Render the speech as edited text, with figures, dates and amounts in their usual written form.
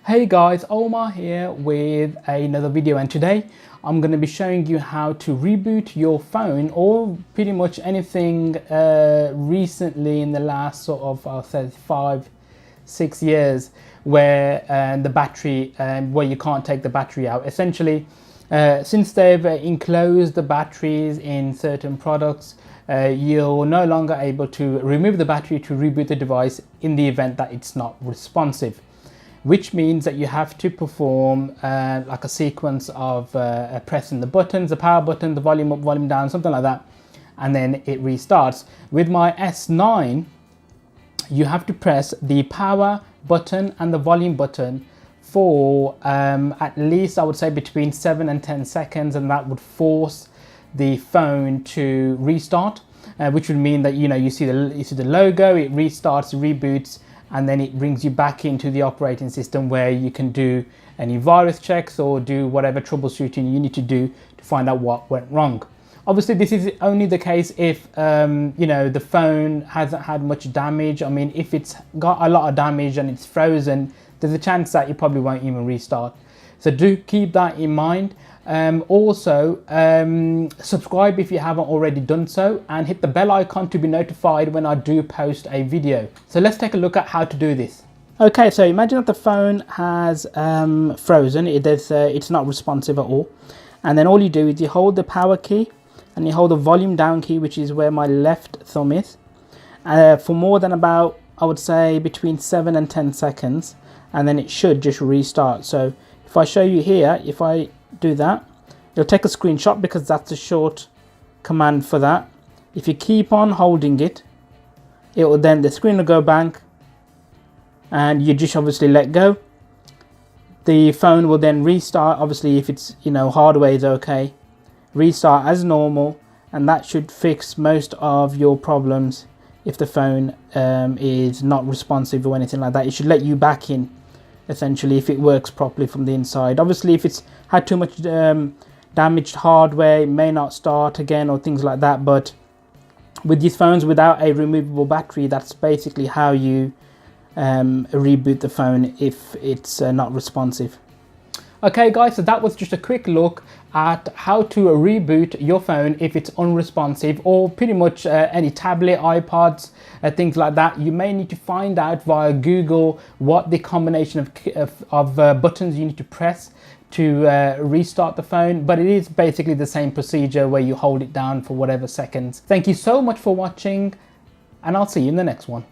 Hey guys, Omar here with another video, and today I'm going to be showing you how to reboot your phone or pretty much anything recently in the last sort of I'll say 5-6 years where the battery where you can't take the battery out. Essentially, since they've enclosed the batteries in certain products, you're no longer able to remove the battery to reboot the device in the event that it's not responsive, which means that you have to perform like a sequence of pressing the buttons, the power button, the volume up, volume down, something like that, and then it restarts. With my S9, you have to press the power button and the volume button for at least, I would say, between 7 and 10 seconds, and that would force the phone to restart, which would mean that you see the logo, it restarts, reboots, and then it brings you back into the operating system where you can do any virus checks or do whatever troubleshooting you need to do to find out what went wrong. Obviously, this is only the case if the phone hasn't had much damage. I mean, if it's got a lot of damage and it's frozen, there's a chance that you probably won't even restart. So do keep that in mind. Also, subscribe if you haven't already done so, and hit the bell icon to be notified when I do post a video. So let's take a look at how to do this. Okay, so imagine that the phone has frozen. It's not responsive at all, and then all you do is you hold the power key and you hold the volume down key, which is where my left thumb is, for more than about, I would say, between 7 and 10 seconds, and then it should just restart. So if I show you here, if I do that, you'll take a screenshot because that's a short command for that. If you keep on holding it, the screen will go blank, and you just obviously let go. The phone will then restart. Obviously, if it's hardware is okay, restart as normal, and that should fix most of your problems. If the phone is not responsive or anything like that, it should let you back in, essentially, if it works properly from the inside. Obviously, if it's had too much damaged hardware, it may not start again or things like that. But with these phones without a removable battery, that's basically how you reboot the phone if it's not responsive. Okay guys, so that was just a quick look at how to reboot your phone if it's unresponsive, or pretty much any tablet, iPods, things like that. You may need to find out via Google what the combination of buttons you need to press to restart the phone, but it is basically the same procedure where you hold it down for whatever seconds. Thank you so much for watching, and I'll see you in the next one.